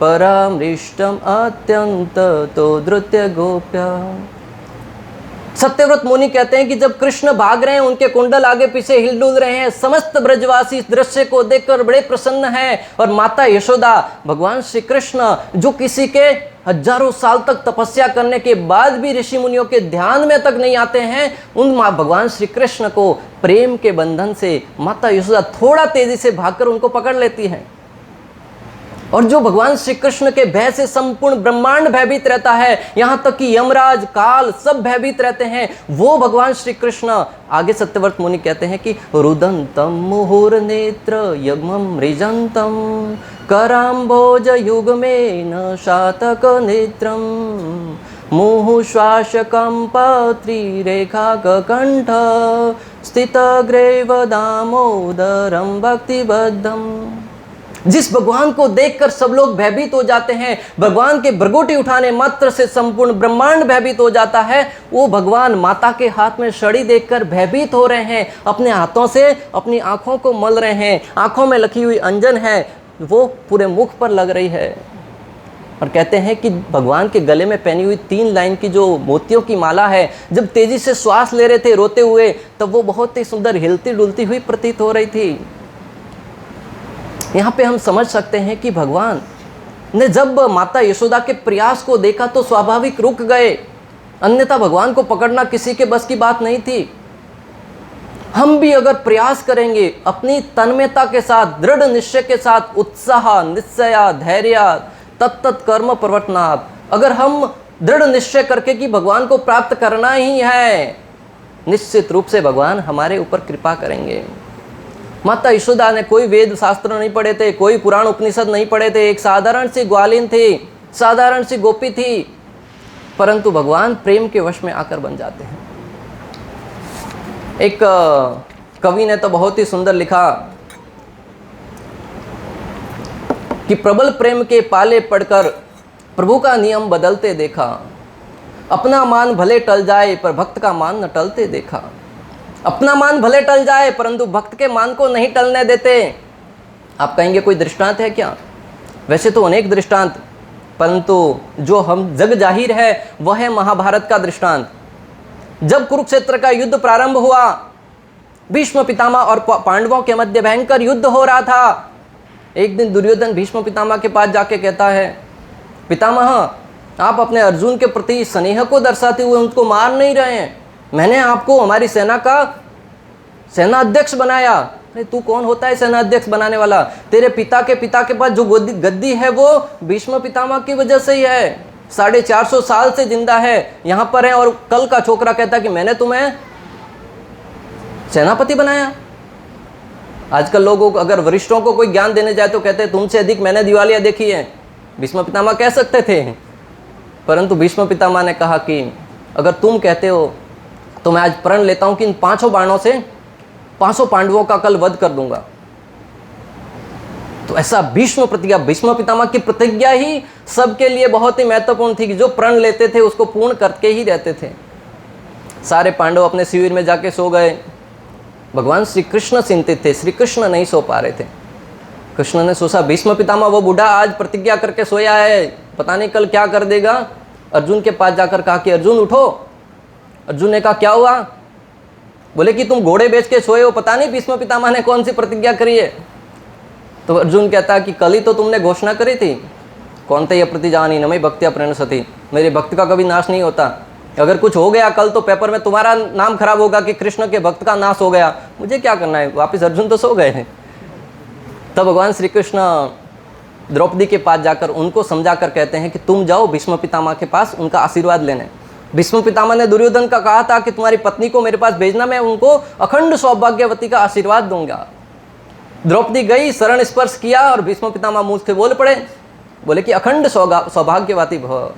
परामृष्टम अत्यंत तो धृत्य गोप्या। सत्यव्रत मुनि कहते हैं कि जब कृष्ण भाग रहे हैं, उनके कुंडल आगे पीछे हिलडुल रहे हैं, समस्त ब्रजवासी इस दृश्य को देखकर बड़े प्रसन्न हैं। और माता यशोदा, भगवान श्री कृष्ण जो किसी के हजारों साल तक तपस्या करने के बाद भी ऋषि मुनियों के ध्यान में तक नहीं आते हैं, उन भगवान श्री कृष्ण को प्रेम के बंधन से माता यशोदा थोड़ा तेजी से भागकर उनको पकड़ लेती हैं। और जो भगवान श्री कृष्ण के भय से संपूर्ण ब्रह्मांड भयभीत रहता है, यहाँ तक कि यमराज काल सब भयभीत रहते हैं, वो भगवान श्री कृष्ण आगे सत्यव्रत मुनि कहते हैं कि रुदंतम मुहुर नेत्र यज्ञम रिजंतम कराम्भोज युग में न शातक नेत्रम मुहु श्वास कंप त्रिरेखा कंठ स्थित ग्रेव दामोदरम भक्तिबद्धम। जिस भगवान को देखकर सब लोग भयभीत हो जाते हैं, भगवान के भ्रगुटी उठाने मात्र से संपूर्ण ब्रह्मांड भयभीत हो जाता है, वो भगवान माता के हाथ में छड़ी देखकर भयभीत हो रहे हैं, अपने हाथों से अपनी आंखों को मल रहे हैं, आंखों में लगी हुई अंजन है वो पूरे मुख पर लग रही है। और कहते हैं कि भगवान के गले में पहनी हुई 3 लाइन की जो मोतियों की माला है, जब तेजी से श्वास ले रहे थे रोते हुए, तब वो बहुत ही सुंदर हिलती डुलती हुई प्रतीत हो रही थी। यहाँ पे हम समझ सकते हैं कि भगवान ने जब माता यशोदा के प्रयास को देखा तो स्वाभाविक रुक गए, अन्यथा भगवान को पकड़ना किसी के बस की बात नहीं थी। हम भी अगर प्रयास करेंगे अपनी तन्मयता के साथ, दृढ़ निश्चय के साथ, उत्साह निश्चया धैर्य तत्त कर्म प्रवर्तनात्, अगर हम दृढ़ निश्चय करके कि भगवान को प्राप्त करना ही है, निश्चित रूप से भगवान हमारे ऊपर कृपा करेंगे। माता यशोदा ने कोई वेद शास्त्र नहीं पढ़े थे, कोई पुराण उपनिषद नहीं पढ़े थे, एक साधारण सी ग्वालिन थी, साधारण सी गोपी थी, परंतु भगवान प्रेम के वश में आकर बन जाते हैं। एक कवि ने तो बहुत ही सुंदर लिखा कि प्रबल प्रेम के पाले पड़कर प्रभु का नियम बदलते देखा, अपना मान भले टल जाए पर भक्त का मान न टलते देखा। अपना मान भले टल जाए परंतु भक्त के मान को नहीं टलने देते। आप कहेंगे कोई दृष्टांत है क्या? वैसे तो अनेक दृष्टांत, परंतु जो हम जग जाहिर है वह है महाभारत का दृष्टांत। जब कुरुक्षेत्र का युद्ध प्रारंभ हुआ, भीष्म पितामह और पांडवों के मध्य भयंकर युद्ध हो रहा था। एक दिन दुर्योधन भीष्म पितामह के पास जाके कहता है, पितामह आप अपने अर्जुन के प्रति स्नेह को दर्शाते हुए उनको मार नहीं रहे हैं, मैंने आपको हमारी सेना का सेनाध्यक्ष बनाया। अरे तू कौन होता है सेनाध्यक्ष बनाने वाला? तेरे पिता के पास जो गद्दी है वो भीष्म पितामह की वजह से ही है, 450 साल से जिंदा है, यहाँ पर है, और कल का छोकरा कहता कि मैंने तुम्हें सेनापति बनाया। आजकल लोगों को अगर वरिष्ठों को कोई ज्ञान देने जाए तो कहते हैं तुमसे अधिक मैंने दिवालियाँ देखी है। भीष्म पितामह कह सकते थे, परंतु भीष्म पितामह ने कहा कि अगर तुम कहते हो तो मैं आज प्रण लेता हूं कि इन 5 बाणों से 500 पांडवों का कल वध कर दूंगा। तो ऐसा भीष्म पितामह की प्रतिज्ञा ही सबके लिए बहुत ही महत्वपूर्ण थी कि जो प्रण लेते थे उसको पूर्ण करके ही रहते थे। सारे पांडव अपने शिविर में जाके सो गए। भगवान श्री कृष्ण चिंतित थे, श्री कृष्ण नहीं सो पा रहे थे। कृष्ण ने सोचा भीष्म पितामह वो बूढ़ा आज प्रतिज्ञा करके सोया है, पता नहीं कल क्या कर देगा। अर्जुन के पास जाकर कहा कि अर्जुन उठो। अर्जुन ने कहा क्या हुआ? बोले कि तुम घोड़े बेच के सोए हो, पता नहीं भीष्म पितामह ने कौन सी प्रतिज्ञा करी है। तो अर्जुन कहता कि कल ही तो तुमने घोषणा करी थी, कौन थे ये प्रतिजानी नमय भक्त्या प्रणसति, मेरे भक्त का कभी नाश नहीं होता। अगर कुछ हो गया कल तो पेपर में तुम्हारा नाम खराब होगा कि कृष्ण के भक्त का नाश हो गया, मुझे क्या करना है, वापिस अर्जुन तो सो गए हैं। तब भगवान श्री कृष्ण द्रौपदी के पास जाकर उनको समझाकर कहते हैं कि तुम जाओ भीष्म पितामह के पास उनका आशीर्वाद लेने। भीष्म पितामह ने दुर्योधन का कहा था कि तुम्हारी पत्नी को मेरे पास भेजना, मैं उनको अखंड सौभाग्यवती का आशीर्वाद दूंगा। द्रौपदी गई, शरण स्पर्श किया और भीष्म पितामह मुंह से बोल पड़े, बोले कि अखंड सौभाग्यवती भव।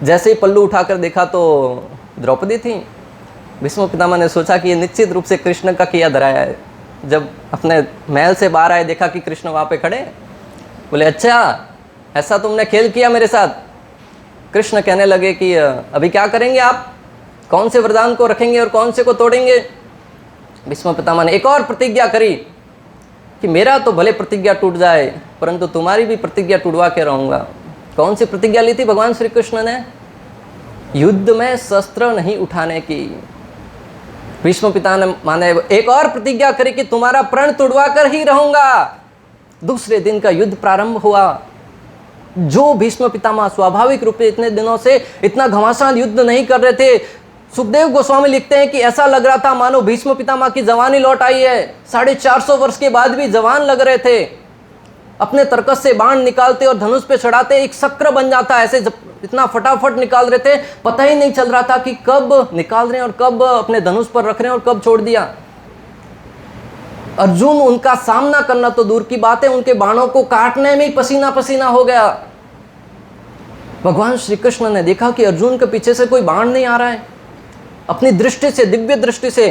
जैसे ही पल्लू उठाकर देखा तो द्रौपदी थी। भीष्म पितामह ने सोचा कि ये निश्चित रूप से कृष्ण का किया धराया है। जब अपने महल से बाहर आए देखा कि कृष्ण वहाँ पे खड़े, बोले अच्छा ऐसा तुमने खेल किया मेरे साथ। कृष्ण कहने लगे कि अभी क्या करेंगे आप, कौन से वरदान को रखेंगे और कौन से को तोड़ेंगे। भीष्म पितामह ने एक और प्रतिज्ञा करी कि मेरा तो भले प्रतिज्ञा टूट जाए परंतु तुम्हारी भी प्रतिज्ञा टूटवा के रहूँगा। कौन सी प्रतिज्ञा ली थी भगवान श्री कृष्ण ने? युद्ध में शस्त्र नहीं उठाने की। भीष्म पितामह ने एक और प्रतिज्ञा करी कि तुम्हारा प्रण तुड़वा कर ही रहूंगा। दूसरे दिन का युद्ध प्रारंभ हुआ। जो भीष्म पितामह स्वाभाविक रूप से इतने दिनों से इतना घमासान युद्ध नहीं कर रहे थे, सुखदेव गोस्वामी लिखते हैं कि ऐसा लग रहा था मानो भीष्म पितामह की जवानी लौट आई है। 450 वर्ष के बाद भी जवान लग रहे थे। अपने तरकस से बाण निकालते और धनुष पे चढ़ाते, एक चक्र बन जाता। ऐसे इतना फटाफट निकाल रहे थे, पता ही नहीं चल रहा था कि कब निकाल रहे हैं और कब अपने धनुष पर रख रहे हैं और कब छोड़ दिया। अर्जुन उनका सामना करना तो दूर की बात है, उनके बाणों को काटने में ही पसीना पसीना हो गया। भगवान श्री कृष्ण ने देखा कि अर्जुन के पीछे से कोई बाण नहीं आ रहा है। अपनी दृष्टि से, दिव्य दृष्टि से,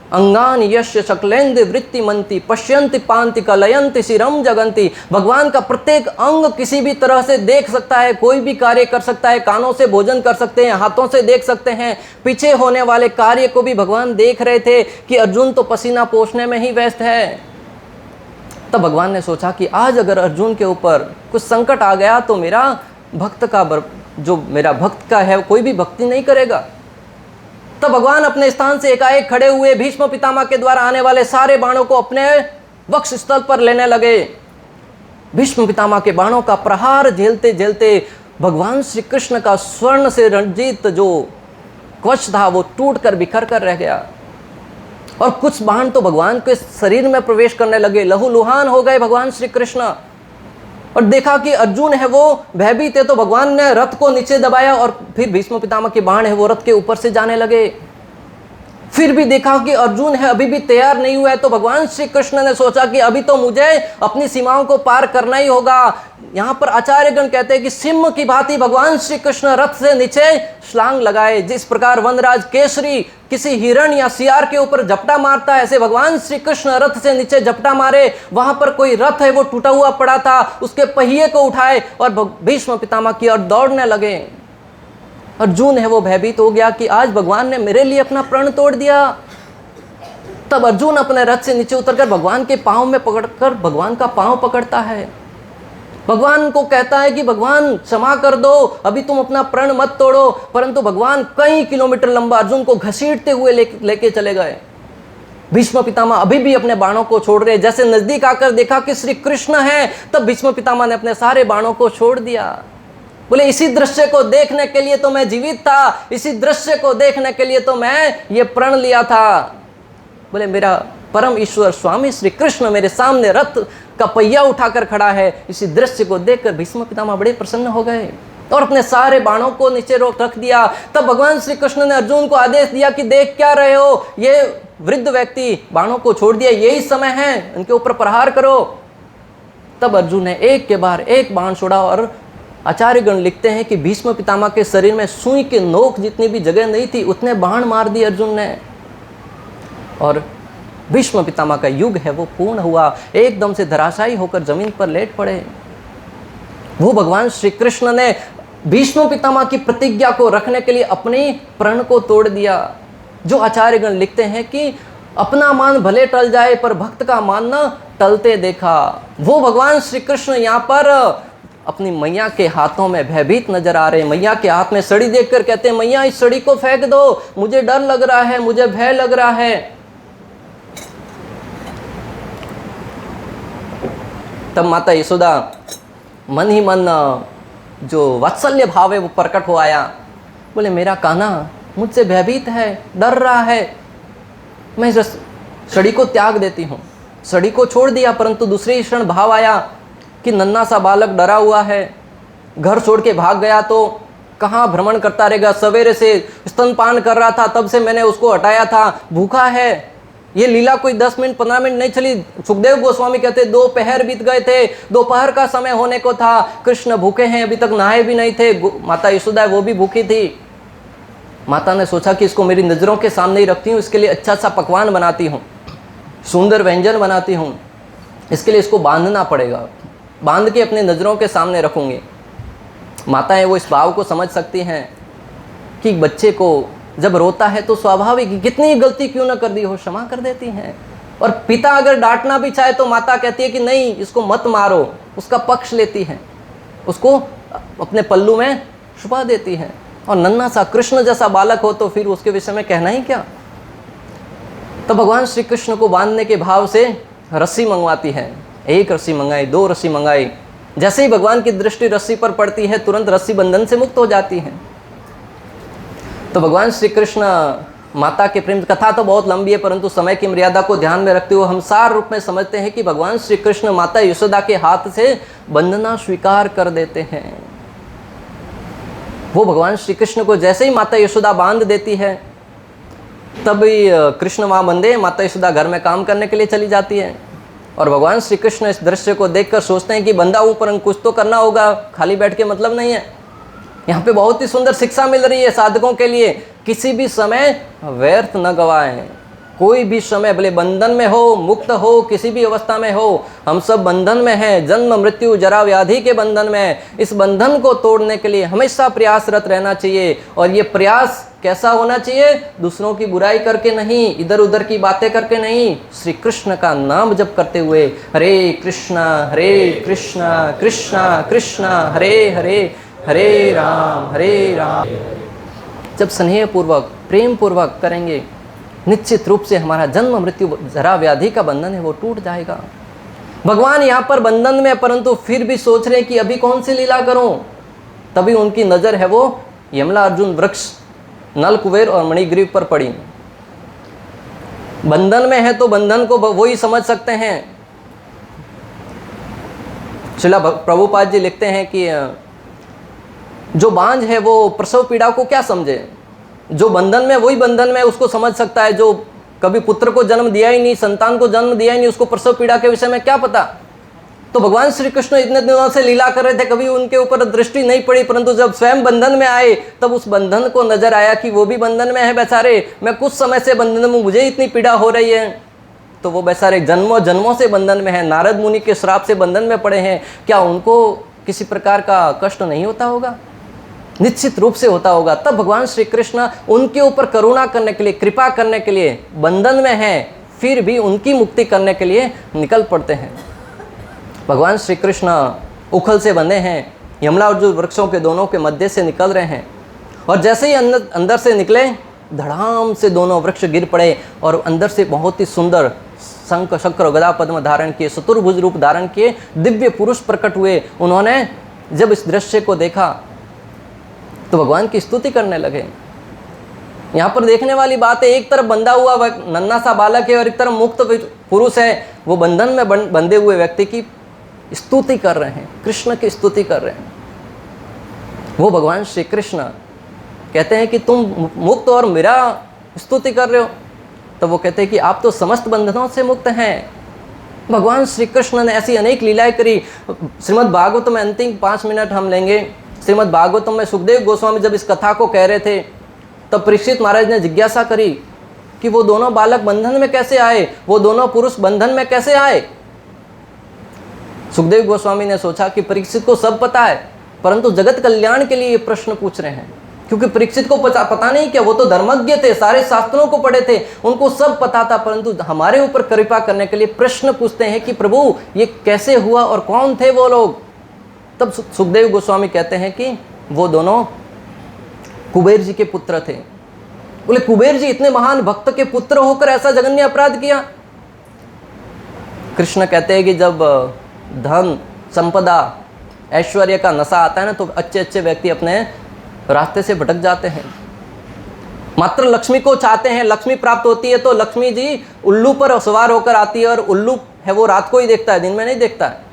अंगान यश्य शकलेन्द्र वृत्ति मंती पश्यंति पांति कलयंति शिरम जगंती, भगवान का प्रत्येक अंग किसी भी तरह से देख सकता है, कोई भी कार्य कर सकता है। कानों से भोजन कर सकते हैं, हाथों से देख सकते हैं। पीछे होने वाले कार्य को भी भगवान देख रहे थे कि अर्जुन तो पसीना पोंछने में ही व्यस्त है। तब भगवान ने सोचा कि आज अगर अर्जुन के ऊपर कुछ संकट आ गया तो मेरा भक्त का जो मेरा भक्त का है कोई भी भक्ति नहीं करेगा। तब भगवान अपने स्थान से एकाएक खड़े हुए, भीष्म पितामह के द्वारा आने वाले सारे बाणों को अपने वक्ष स्थल पर लेने लगे। भीष्म पितामह के बाणों का प्रहार झेलते झेलते भगवान श्री कृष्ण का स्वर्ण से रंजित जो कवच था वो टूट कर बिखर कर रह गया। और कुछ बाण तो भगवान के शरीर में प्रवेश करने लगे, लहूलुहान हो गए भगवान श्री कृष्ण। और देखा कि अर्जुन है वो भयभीत है, तो भगवान ने रथ को नीचे दबाया और फिर भीष्म पितामह के बाण है वो रथ के ऊपर से जाने लगे। फिर भी देखा कि अर्जुन है अभी भी तैयार नहीं हुआ है, तो भगवान श्री कृष्ण ने सोचा कि अभी तो मुझे अपनी सीमाओं को पार करना ही होगा। यहाँ पर आचार्यगण कहते हैं कि सिंह की भांति भगवान श्री कृष्ण रथ से नीचे छलांग लगाए। जिस प्रकार वनराज केसरी किसी हिरण या सियार के ऊपर झपटा मारता है, ऐसे भगवान श्री कृष्ण रथ से नीचे झपटा मारे। वहां पर कोई रथ है वो टूटा हुआ पड़ा था, उसके पहिए को उठाए और भीष्म पितामह की ओर दौड़ने लगे। अर्जुन है वो भयभीत हो गया कि आज भगवान ने मेरे लिए अपना प्रण तोड़ दिया। तब अर्जुन अपने रथ से नीचे उतरकर भगवान के पांव में पकड़कर भगवान का पांव पकड़ता है, भगवान को कहता है कि भगवान क्षमा कर दो, अभी तुम अपना प्रण मत तोड़ो। परंतु भगवान कई किलोमीटर लंबा अर्जुन को घसीटते हुए लेके चले गए। भीष्म पितामह अभी भी अपने बाणों को छोड़ रहे। जैसे नजदीक आकर देखा कि श्री कृष्ण है, तब भीष्म पितामह ने अपने सारे बाणों को छोड़ दिया। बोले इसी दृश्य को देखने के लिए तो मैं जीवित था, इसी दृश्य को देखने के लिए तो मैं ये प्रण लिया था। बोले मेरा परम ईश्वर स्वामी श्री कृष्ण मेरे सामने रथ का पहिया उठाकर खड़ा है। इसी दृश्य को देखकर भीष्म पितामह बड़े प्रसन्न हो गए और अपने सारे बाणों को नीचे रख दिया। तब भगवान श्री कृष्ण ने अर्जुन को आदेश दिया कि देख क्या रहे हो, ये वृद्ध व्यक्ति बाणों को छोड़ दिया, यही समय है, इनके ऊपर प्रहार करो। तब अर्जुन ने एक के बाद एक बाण छोड़ा और आचार्यगण लिखते हैं कि भीष्म पितामह के शरीर में सुई के नोक जितनी भी जगह नहीं थी उतने बाण मार दिए अर्जुन ने, और भीष्म पितामह का युग है वो पूर्ण हुआ। एकदम से धराशायी होकर जमीन पर लेट पड़े। वो भगवान श्री कृष्ण ने भीष्म पितामह की प्रतिज्ञा को रखने के लिए अपने प्रण को तोड़ दिया। जो आचार्यगण लिखते हैं कि अपना मान भले टल जाए पर भक्त का मान न टलते देखा। वो भगवान श्री कृष्ण यहाँ पर अपनी मैया के हाथों में भयभीत नजर आ रहे हैं। मैया के हाथ में सड़ी देखकर कहते हैं मैया इस सड़ी को फेंक दो, मुझे डर लग रहा है, मुझे भय लग रहा है। तब माता यशोदा मन ही मन जो वात्सल्य भाव है वो प्रकट हो आया। बोले मेरा कान्हा मुझसे भयभीत है, डर रहा है, मैं इस सड़ी को त्याग देती हूँ। सड़ी को छोड़ दिया, परंतु दूसरे क्षण भाव आया कि नन्हा सा बालक डरा हुआ है, घर छोड़ के भाग गया तो कहाँ भ्रमण करता रहेगा। सवेरे से स्तनपान कर रहा था, तब से मैंने उसको हटाया था, भूखा है। ये लीला कोई 10 मिनट 15 मिनट नहीं चली। सुखदेव गोस्वामी कहते 2 पहर बीत गए थे, दोपहर का समय होने को था, कृष्ण भूखे हैं, अभी तक नहाए भी नहीं थे। माता यशोदा वो भी भूखी थी। माता ने सोचा कि इसको मेरी नज़रों के सामने ही रखती हूँ, इसके लिए अच्छा सा पकवान बनाती हूँ, सुंदर व्यंजन बनाती हूँ, इसके लिए इसको बांधना पड़ेगा, बांध के अपने नज़रों के सामने रखूँगी। माताएं वो इस भाव को समझ सकती हैं कि बच्चे को जब रोता है तो स्वाभाविक कितनी गलती क्यों ना कर दी हो क्षमा कर देती हैं। और पिता अगर डांटना भी चाहे तो माता कहती है कि नहीं इसको मत मारो, उसका पक्ष लेती है, उसको अपने पल्लू में छुपा देती है। और नन्हा सा कृष्ण जैसा बालक हो तो फिर उसके विषय में कहना ही क्या। तो भगवान श्री कृष्ण को बांधने के भाव से रस्सी मंगवाती है। 1 रस्सी मंगाई, 2 रस्सी मंगाई। जैसे ही भगवान की दृष्टि रस्सी पर पड़ती है तुरंत रस्सी बंधन से मुक्त हो जाती है। तो भगवान श्री कृष्ण माता के प्रेम कथा तो बहुत लंबी है, परंतु समय की मर्यादा को ध्यान में रखते हुए हम सार रूप में समझते हैं कि भगवान श्री कृष्ण माता यशोदा के हाथ से वंदना स्वीकार कर देते हैं। वो भगवान श्री कृष्ण को जैसे ही माता यशोदा बांध देती है, तभी कृष्ण वहाँ बंधे, माता यशोदा घर में काम करने के लिए चली जाती है। और भगवान श्री कृष्ण इस दृश्य को देखकर सोचते हैं कि बंधा हूँ पर कुछ तो करना होगा, खाली बैठ के मतलब नहीं है। यहाँ पे बहुत ही सुंदर शिक्षा मिल रही है साधकों के लिए, किसी भी समय व्यर्थ न गवाएं। कोई भी समय, भले बंधन में हो, मुक्त हो, किसी भी अवस्था में हो, हम सब बंधन में हैं, जन्म मृत्यु जरा व्याधि के बंधन में। इस बंधन को तोड़ने के लिए हमेशा प्रयासरत रहना चाहिए। और ये प्रयास कैसा होना चाहिए? दूसरों की बुराई करके नहीं, इधर उधर की बातें करके नहीं, श्री कृष्ण का नाम जप करते हुए हरे कृष्णा कृष्णा कृष्णा हरे हरे, हरे राम जब स्नेह पूर्वक प्रेम पूर्वक करेंगे, निश्चित रूप से हमारा जन्म मृत्यु जरा व्याधि का बंधन है वो टूट जाएगा। भगवान यहाँ पर बंधन में, परंतु फिर भी सोच रहे कि अभी कौन सी लीला करूं। तभी उनकी नजर है वो यमला अर्जुन वृक्ष, नल कुबेर और मणिग्रीव पर पड़ी। बंधन में है तो बंधन को वो ही समझ सकते हैं। श्रील प्रभुपाद जी लिखते हैं कि जो बांझ है वो प्रसव पीड़ा को क्या समझे, जो बंधन में वही बंधन में उसको समझ सकता है। जो कभी पुत्र को जन्म दिया ही नहीं, संतान को जन्म दिया ही नहीं, उसको प्रसव पीड़ा के विषय में क्या पता। तो भगवान श्री कृष्ण इतने दिनों से लीला कर रहे थे, कभी उनके ऊपर दृष्टि नहीं पड़ी, परंतु जब स्वयं बंधन में आए तब उस बंधन को नजर आया कि वो भी बंधन में है बेचारे, मैं कुछ समय से बंधन में, मुझे इतनी पीड़ा हो रही है। तो वो बेचारे जन्मों जन्मों से बंधन में है, नारद मुनि के श्राप से बंधन में पड़े हैं, क्या उनको किसी प्रकार का कष्ट नहीं होता होगा? निश्चित रूप से होता होगा। तब भगवान श्री कृष्ण उनके ऊपर करुणा करने के लिए, कृपा करने के लिए, बंधन में हैं फिर भी उनकी मुक्ति करने के लिए निकल पड़ते हैं। भगवान श्री कृष्ण उखल से बंधे हैं, यमला और वृक्षों के दोनों के मध्य से निकल रहे हैं, और जैसे ही अंदर से निकले, धड़ाम से दोनों वृक्ष गिर पड़े और अंदर से बहुत ही सुंदर शंख चक्र गदा पद्म धारण किए, चतुर्भुज रूप धारण किए दिव्य पुरुष प्रकट हुए। उन्होंने जब इस दृश्य को देखा तो भगवान की स्तुति करने लगे। यहाँ पर देखने वाली बात है, एक तरफ बंधा हुआ नन्हा सा बालक है और एक तरफ मुक्त पुरुष है। वो बंधन में बंधे हुए व्यक्ति की स्तुति कर रहे हैं, कृष्ण की स्तुति कर रहे हैं। वो भगवान श्री कृष्ण कहते हैं कि तुम मुक्त और मेरा स्तुति कर रहे हो। तो वो कहते हैं कि आप तो समस्त बंधनों से मुक्त हैं। भगवान श्री कृष्ण ने ऐसी अनेक लीलाएं करी। श्रीमद् भागवत में अंतिम 5 मिनट हम लेंगे। श्रीमद् भागवतम में सुखदेव गोस्वामी जब इस कथा को कह रहे थे, तब परीक्षित महाराज ने जिज्ञासा करी कि वो दोनों बालक बंधन में कैसे आए, वो दोनों पुरुष बंधन में कैसे आए। सुखदेव गोस्वामी ने सोचा कि परीक्षित को सब पता है, परंतु जगत कल्याण के लिए ये प्रश्न पूछ रहे हैं, क्योंकि परीक्षित को पता नहीं क्या, वो तो धर्मज्ञ थे, सारे शास्त्रों को पढ़े थे, उनको सब पता था, परंतु हमारे ऊपर कृपा करने के लिए प्रश्न पूछते हैं कि प्रभु ये कैसे हुआ और कौन थे वो लोग। तब सुखदेव गोस्वामी कहते हैं कि वो दोनों कुबेर जी के पुत्र थे। बोले कुबेर जी इतने महान भक्त के पुत्र होकर ऐसा जघन्य अपराध किया। कृष्ण कहते हैं कि जब धन संपदा ऐश्वर्य का नशा आता है ना, तो अच्छे अच्छे व्यक्ति अपने रास्ते से भटक जाते हैं। मात्र लक्ष्मी को चाहते हैं, लक्ष्मी प्राप्त होती है तो लक्ष्मी जी उल्लू पर सवार होकर आती है, और उल्लू है वो रात को ही देखता है, दिन में नहीं देखता है।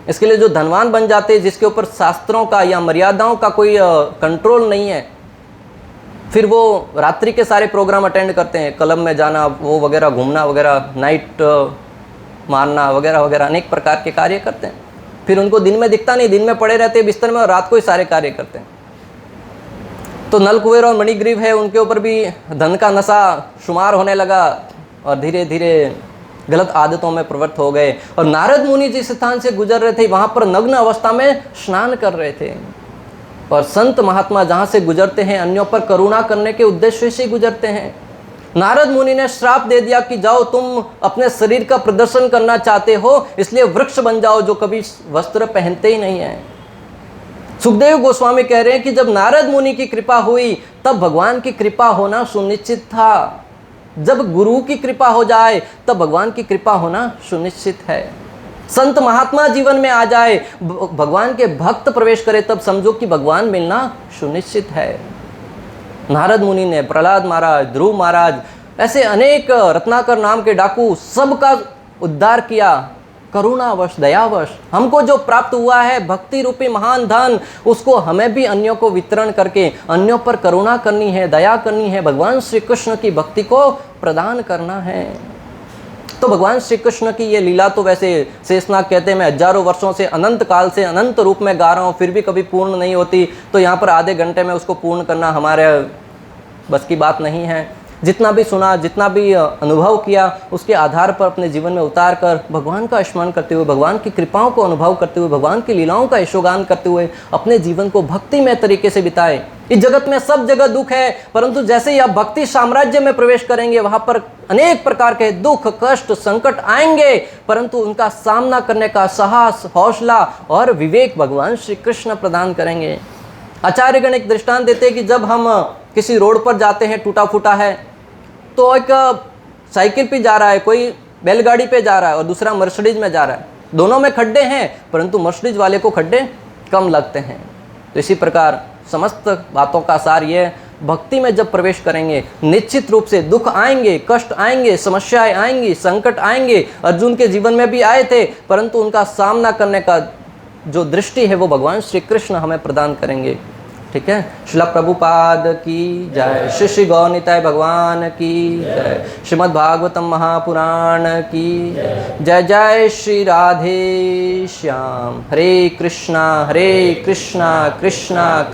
इसके लिए जो धनवान बन जाते हैं, जिसके ऊपर शास्त्रों का या मर्यादाओं का कोई कंट्रोल नहीं है, फिर वो रात्रि के सारे प्रोग्राम अटेंड करते हैं, क्लब में जाना, वो वगैरह, घूमना वगैरह, नाइट मारना वगैरह वगैरह, अनेक प्रकार के कार्य करते हैं। फिर उनको दिन में दिखता नहीं, दिन में पड़े रहते हैं बिस्तर में और रात को ही सारे कार्य करते हैं। तो नल कुबेर और मणिग्रीव है, उनके ऊपर भी धन का नशा शुमार होने लगा और धीरे धीरे गलत आदतों में प्रवृत्त हो गए। और नारद मुनि जिस स्थान से गुजर रहे थे, वहां पर नग्न अवस्था में स्नान कर रहे थे। और संत महात्मा जहां से गुजरते हैं, अन्यों पर करुणा करने के उद्देश्य से गुजरते हैं। नारद मुनि ने श्राप दे दिया कि जाओ, तुम अपने शरीर का प्रदर्शन करना चाहते हो, इसलिए वृक्ष बन जाओ जो कभी वस्त्र पहनते ही नहीं है। सुखदेव गोस्वामी कह रहे हैं कि जब नारद मुनि की कृपा हुई, तब भगवान की कृपा होना सुनिश्चित था। जब गुरु की कृपा हो जाए, तब भगवान की कृपा होना सुनिश्चित है। संत महात्मा जीवन में आ जाए, भगवान के भक्त प्रवेश करे, तब समझो कि भगवान मिलना सुनिश्चित है। नारद मुनि ने, प्रहलाद महाराज, ध्रुव महाराज, ऐसे अनेक रत्नाकर नाम के डाकू, सबका उद्धार किया। करुणावश, दयावश हमको जो प्राप्त हुआ है भक्ति रूपी महान धन, उसको हमें भी अन्यों को वितरण करके अन्यों पर करुणा करनी है, दया करनी है, भगवान श्री कृष्ण की भक्ति को प्रदान करना है। तो भगवान श्री कृष्ण की ये लीला तो वैसे शेषनाग कहते हैं मैं हजारों वर्षों से, अनंत काल से अनंत रूप में गा रहा हूँ, फिर भी कभी पूर्ण नहीं होती। तो यहाँ पर आधे घंटे में उसको पूर्ण करना हमारे बस की बात नहीं है। जितना भी सुना, जितना भी अनुभव किया, उसके आधार पर अपने जीवन में उतार कर भगवान का स्मरण करते हुए, भगवान की कृपाओं को अनुभव करते हुए, भगवान की लीलाओं का यशोगान करते हुए अपने जीवन को भक्तिमय तरीके से बिताए। इस जगत में सब जगह दुख है, परंतु जैसे ही आप भक्ति साम्राज्य में प्रवेश करेंगे, वहां पर अनेक प्रकार के दुख, कष्ट, संकट आएंगे, परंतु उनका सामना करने का साहस, हौसला और विवेक भगवान श्री कृष्ण प्रदान करेंगे। आचार्यगण एक दृष्टांत देते हैं कि जब हम किसी रोड पर जाते हैं, टूटा फूटा है, तो एक साइकिल पे जा रहा है, कोई बैलगाड़ी पे जा रहा है और दूसरा मर्सिडीज में जा रहा है, दोनों में खड्डे हैं, परंतु मर्सिडीज वाले को खड्डे कम लगते हैं। तो इसी प्रकार समस्त बातों का सार ये, भक्ति में जब प्रवेश करेंगे निश्चित रूप से दुख आएंगे, कष्ट आएंगे, समस्याएं आएंगी, संकट आएंगे। अर्जुन के जीवन में भी आए थे, परंतु उनका सामना करने का जो दृष्टि है वो भगवान श्री कृष्ण हमें प्रदान करेंगे। ठीक है। श्रील प्रभुपाद की जय, श्री श्री गौरनिताय भगवान की जय, श्रीमद् भागवतम महापुराण की जय। जय श्री राधे श्याम। हरे कृष्णा कृष्णा